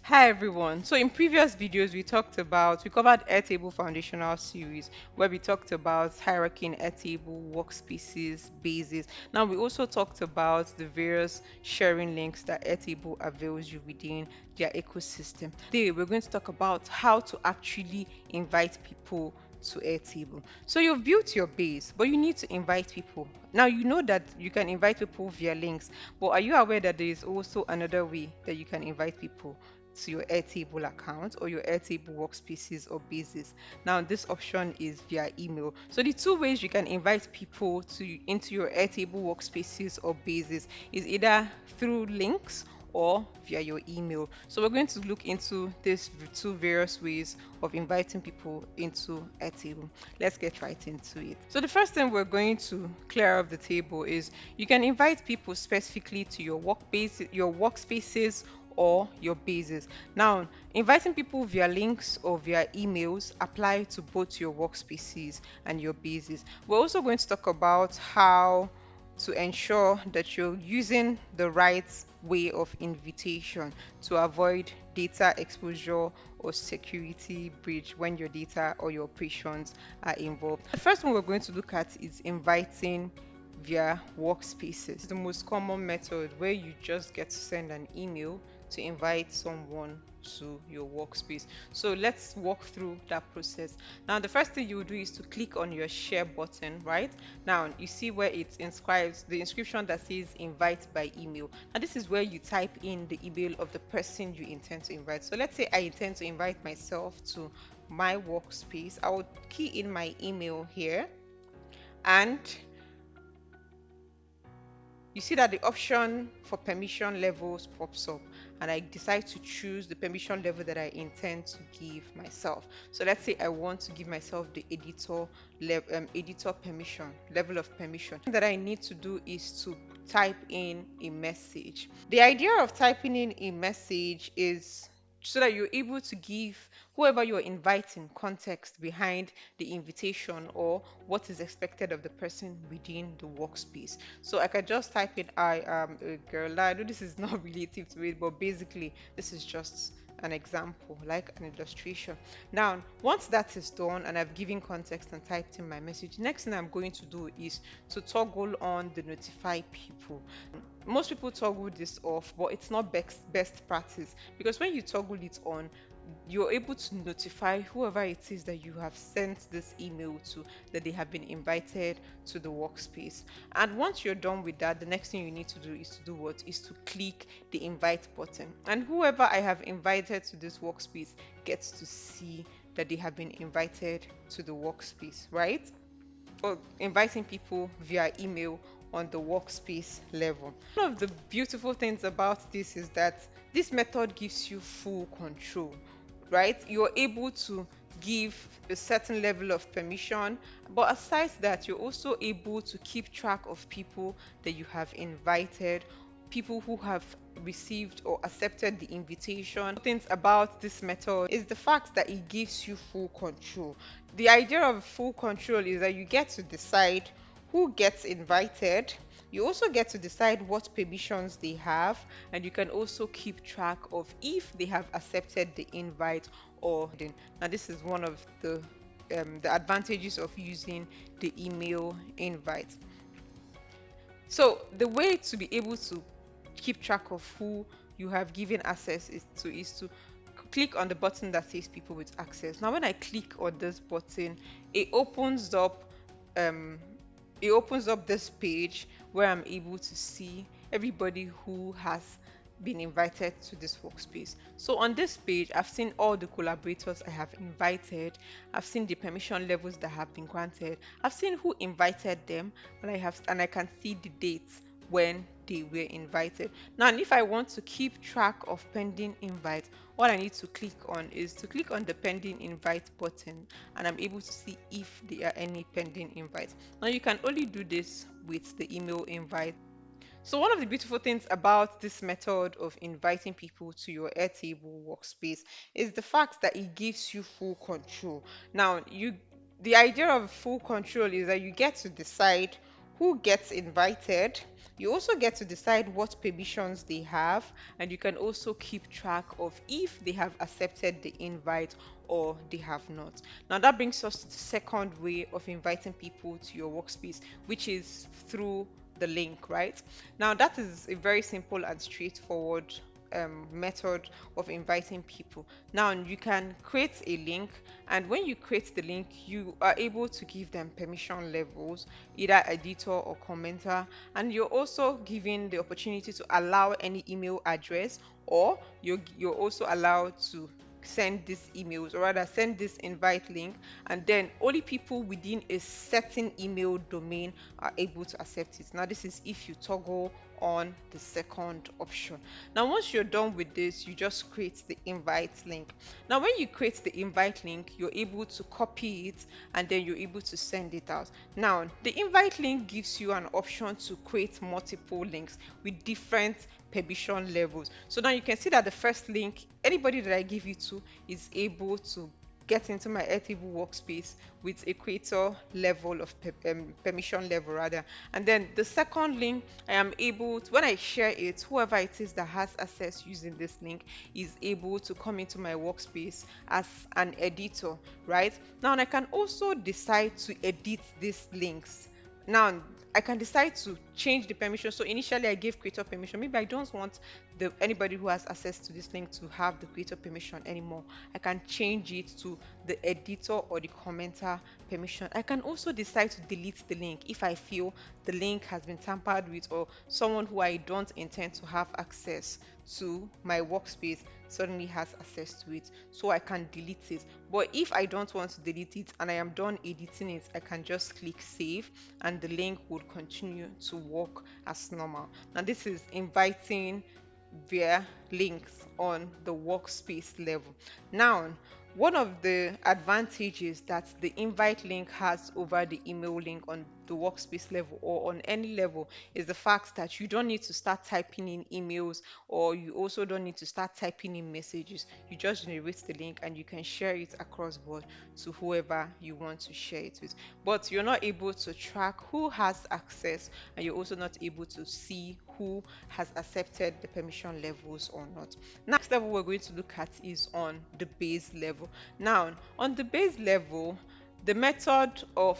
Hi everyone. So in previous videos we covered Airtable foundational series where we talked about hierarchy in Airtable, workspaces, bases. Now we also talked about the various sharing links that Airtable avails you within their ecosystem. Today we're going to talk about how to actually invite people to Airtable. So you've built your base, but you need to invite people. Now you know that you can invite people via links, but are you aware that there is also another way that you can invite people to your Airtable account or your Airtable workspaces or bases? Now, this option is via email. So the two ways you can invite people into your Airtable workspaces or bases is either through links or via your email. So we're going to look into these two various ways of inviting people into Airtable. Let's get right into it. So the first thing we're going to clear off the table is you can invite people specifically to your workspaces or your bases. Now, inviting people via links or via emails apply to both your workspaces and your bases. We're also going to talk about how to ensure that you're using the right way of invitation to avoid data exposure or security breach when your data or your operations are involved. The first one we're going to look at is inviting via workspaces. It's the most common method where you just get to send an email to invite someone to your workspace. So let's walk through that process. Now, the first thing you will do is to click on your share button, right? Now, you see where it inscribes the inscription that says invite by email. And this is where you type in the email of the person you intend to invite. So let's say I intend to invite myself to my workspace. I would key in my email here, and you see that the option for permission levels pops up, and I decide to choose the permission level that I intend to give myself. So let's say I want to give myself the editor permission level of permission. That I need to do is to type in a message. The idea of typing in a message is so that you're able to give whoever you're inviting context behind the invitation or what is expected of the person within the workspace. So I can just type in I am a girl. I know this is not relative to it, but basically this is just an example, like an illustration. Now, once that is done and I've given context and typed in my message, next thing I'm going to do is to toggle on the notify people. Most people toggle this off, but it's not best practice, because when you toggle it on, you're able to notify whoever it is that you have sent this email to that they have been invited to the workspace. And once you're done with that, the next thing you need to do is to do what is to click the invite button, and whoever I have invited to this workspace gets to see that they have been invited to the workspace, right? Or inviting people via email on the workspace level. One of the beautiful things about this is that this method gives you full control, right? You're able to give a certain level of permission, but aside that, you're also able to keep track of people that you have invited, people who have received or accepted the invitation. Things about this method is the fact that it gives you full control. The idea of full control is that you get to decide who gets invited. You also get to decide what permissions they have, and you can also keep track of if they have accepted the invite or didn't. Now, this is one of the advantages of using the email invite. So the way to be able to keep track of who you have given access is to click on the button that says people with access. Now when I click on this button, it opens up um this page where I'm able to see everybody who has been invited to this workspace. So on this page, I've seen all the collaborators I have invited. I've seen the permission levels that have been granted. I've seen who invited them, and I can see the dates when they were invited. Now, and if I want to keep track of pending invites, all I need to click on is to click on the pending invite button, and I'm able to see if there are any pending invites. Now, you can only do this with the email invite. So one of the beautiful things about this method of inviting people to your Airtable workspace is the fact that it gives you full control. Now, the idea of full control is that you get to decide who gets invited. You also get to decide what permissions they have, and you can also keep track of if they have accepted the invite or they have not. Now, that brings us to the second way of inviting people to your workspace, which is through the link, right? Now, that is a very simple and straightforward method of inviting people. Now, you can create a link, and when you create the link, you are able to give them permission levels, either editor or commenter, and you're also given the opportunity to allow any email address, or you're also allowed to send these emails, or rather send this invite link, and then only people within a certain email domain are able to accept it. Now, this is if you toggle on the second option. Now, once you're done with this, you just create the invite link. Now, when you create the invite link, you're able to copy it, and then you're able to send it out. Now, the invite link gives you an option to create multiple links with different permission levels. So now you can see that the first link, anybody that I give you to is able to get into my Airtable workspace with a creator level of permission level rather. And then the second link, I am able to, when I share it, whoever it is that has access using this link is able to come into my workspace as an editor, right? Now, I can also decide to edit these links. Now, I can decide to change the permission. So initially I gave creator permission. Maybe I don't want anybody who has access to this link to have the creator permission anymore. I can change it to the editor or the commenter permission. I can also decide to delete the link if I feel the link has been tampered with, or someone who I don't intend to have access to my workspace suddenly has access to it, so I can delete it. But if I don't want to delete it and I am done editing it, I can just click save, and the link would continue to work as normal. Now, this is inviting via links on the workspace level. Now, one of the advantages that the invite link has over the email link on the workspace level or on any level is the fact that you don't need to start typing in emails, or you also don't need to start typing in messages. You just generate the link and you can share it across board to whoever you want to share it with. But you're not able to track who has access, and you're also not able to see who has accepted the permission levels or not. Next level we're going to look at is on the base level. Now, on the base level, the method of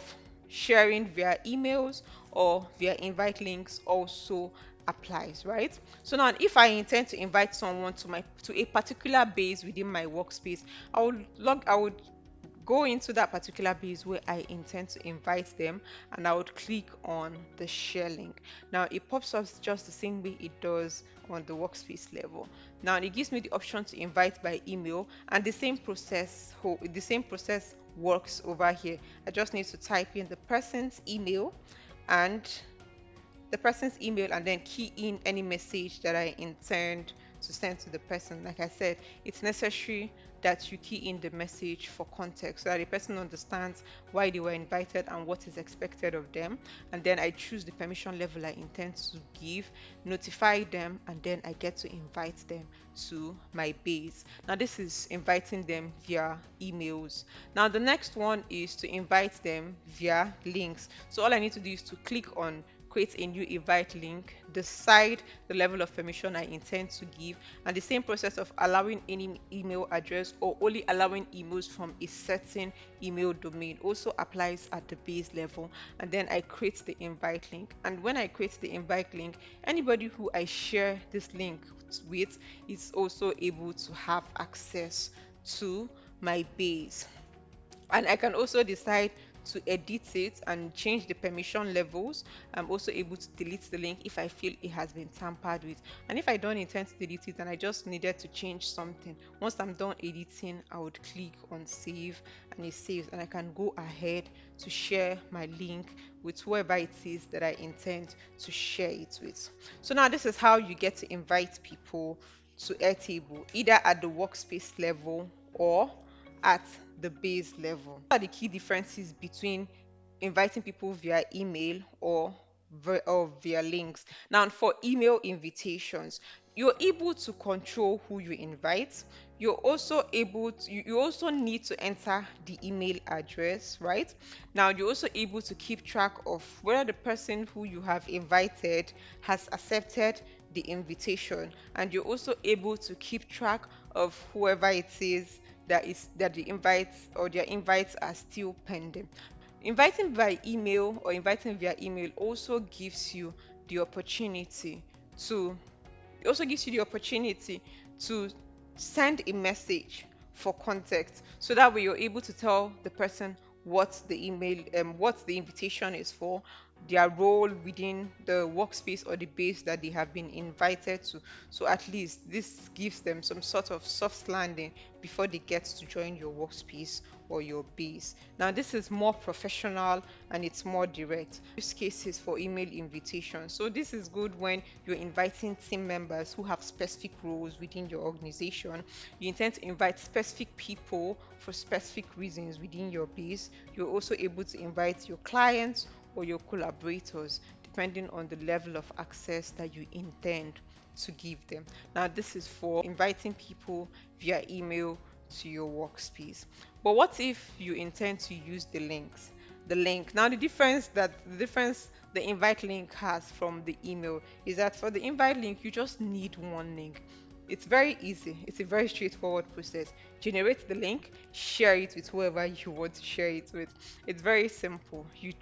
sharing via emails or via invite links also applies, right? So now, if I intend to invite someone to a particular base within my workspace, I would go into that particular base where I intend to invite them, and I would click on the share link. Now, it pops up just the same way it does on the workspace level. Now, it gives me the option to invite by email, and the same process works over here. I just need to type in and the person's email and then key in any message that I intend to send to the person. Like I said, it's necessary that you key in the message for context so that the person understands why they were invited and what is expected of them. And then I choose the permission level I intend to give, notify them, and then I get to invite them to my base. Now, this is inviting them via emails. Now, the next one is to invite them via links. So all I need to do is to click on create a new invite link, decide the level of permission I intend to give, and the same process of allowing any email address or only allowing emails from a certain email domain also applies at the base level. And then I create the invite link, and when I create the invite link, anybody who I share this link with is also able to have access to my base. And I can also decide to edit it and change the permission levels. I'm also able to delete the link if I feel it has been tampered with. And if I don't intend to delete it and I just needed to change something, once I'm done editing, I would click on save, and it saves, and I can go ahead to share my link with whoever it is that I intend to share it with. So now this is how you get to invite people to Airtable, either at the workspace level or at the base level. What are the key differences between inviting people via email or via links? Now, for email invitations, you're able to control who you invite. You're also able to, you also need to enter the email address, right? Now you're also able to keep track of whether the person who you have invited has accepted the invitation, and you're also able to keep track of whoever it is that the invites or their invites are still pending. Inviting by email or inviting via email also gives you the opportunity to it also gives you the opportunity to send a message for context, so that way you're able to tell the person what the invitation is for, their role within the workspace or the base that they have been invited to. So at least this gives them some sort of soft landing before they get to join your workspace or your base. Now this is more professional and it's more direct. Use cases for email invitation. So this is good when you're inviting team members who have specific roles within your organization. You intend to invite specific people for specific reasons within your base. You're also able to invite your clients or your collaborators depending on the level of access that you intend to give them. Now this is for inviting people via email to your workspace. But what if you intend to use the links? The link. Now the difference the invite link has from the email is that for the invite link you just need one link. It's very easy. It's a very straightforward process. Generate the link, share it with whoever you want to share it with. It's very simple. You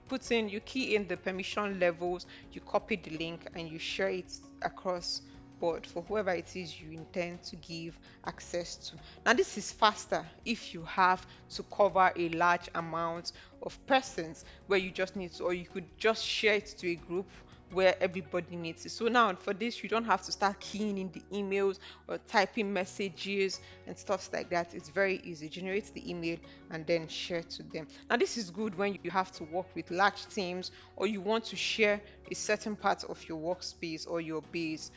key in the permission levels, you copy the link, and you share it across board for whoever it is you intend to give access to. Now, this is faster if you have to cover a large amount of persons where you just need to, or you could just share it to a group where everybody needs it. So now for this, you don't have to start keying in the emails or typing messages and stuff like that. It's very easy. Generate the email and then share to them. Now this is good when you have to work with large teams or you want to share a certain part of your workspace or your base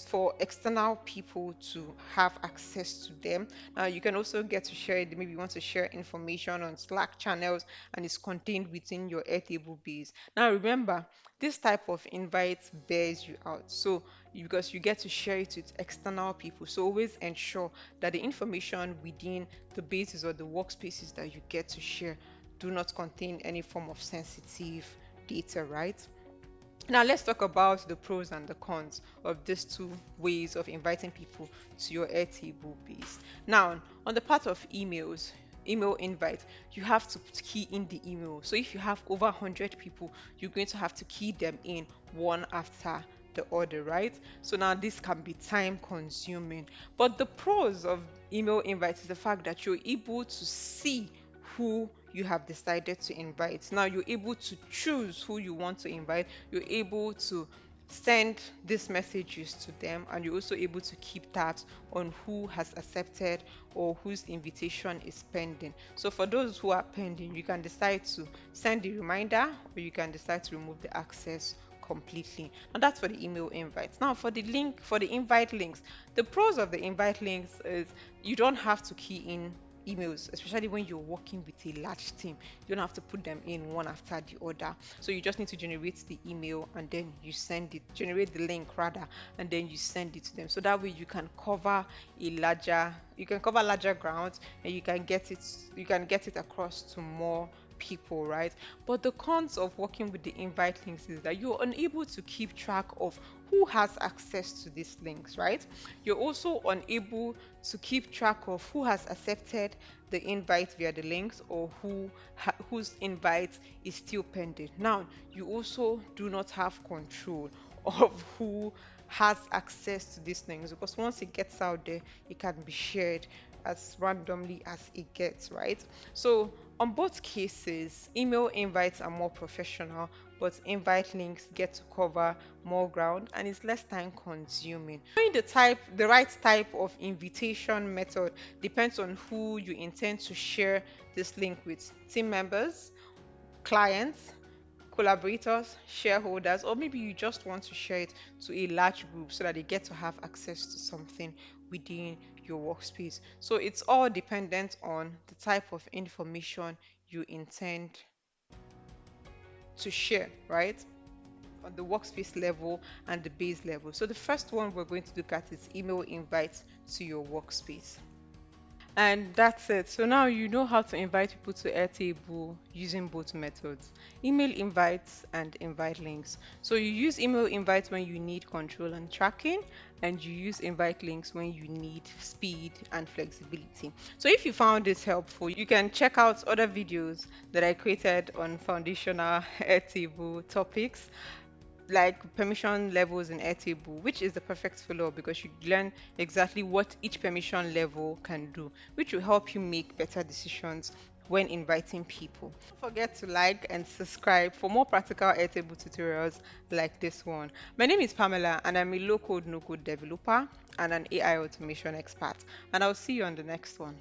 for external people to have access to them. Now you can also get to share it. Maybe you want to share information on Slack channels and it's contained within your Airtable base. Now remember, this type of invite bears you out. So because you get to share it with external people. So always ensure that the information within the bases or the workspaces that you get to share do not contain any form of sensitive data, right? Now let's talk about the pros and the cons of these two ways of inviting people to your Airtable base. Now, on the part of email invite, you have to key in the email. So if you have over 100 people, you're going to have to key them in one after the order, right? So now this can be time consuming. But the pros of email invite is the fact that you're able to see who you have decided to invite. Now you're able to choose who you want to invite. You're able to send these messages to them, and you're also able to keep tabs on who has accepted or whose invitation is pending. So for those who are pending, you can decide to send a reminder or you can decide to remove the access completely. And that's for the email invites. Now for the invite links, the pros of the invite links is you don't have to key in emails, especially when you're working with a large team. You don't have to put them in one after the other. So you just need to generate the email and then you send it, generate the link rather, and then you send it to them. So that way you can cover larger grounds and you can get it across to more people, right? But the cons of working with the invite links is that you're unable to keep track of who has access to these links, right? You're also unable to keep track of who has accepted the invite via the links or whose invite is still pending. Now, you also do not have control of who has access to these things, because once it gets out there, it can be shared as randomly as it gets, right? So on both cases, email invites are more professional, but invite links get to cover more ground and it's less time consuming. Knowing the right type of invitation method depends on who you intend to share this link with: team members, clients, collaborators, shareholders, or maybe you just want to share it to a large group so that they get to have access to something within your workspace. So it's all dependent on the type of information you intend to share, right? on the workspace level and the base level. So the first one we're going to look at is email invites to your workspace. And that's it. So now you know how to invite people to Airtable using both methods, email invites and invite links. So you use email invites when you need control and tracking, and you use invite links when you need speed and flexibility. So if you found this helpful, you can check out other videos that I created on foundational Airtable topics like permission levels in Airtable, which is the perfect follow-up because you learn exactly what each permission level can do, which will help you make better decisions when inviting people. Don't forget to like and subscribe for more practical Airtable tutorials like this one. My name is Pamela and I'm a low-code, no-code developer and an AI automation expert. And I'll see you on the next one.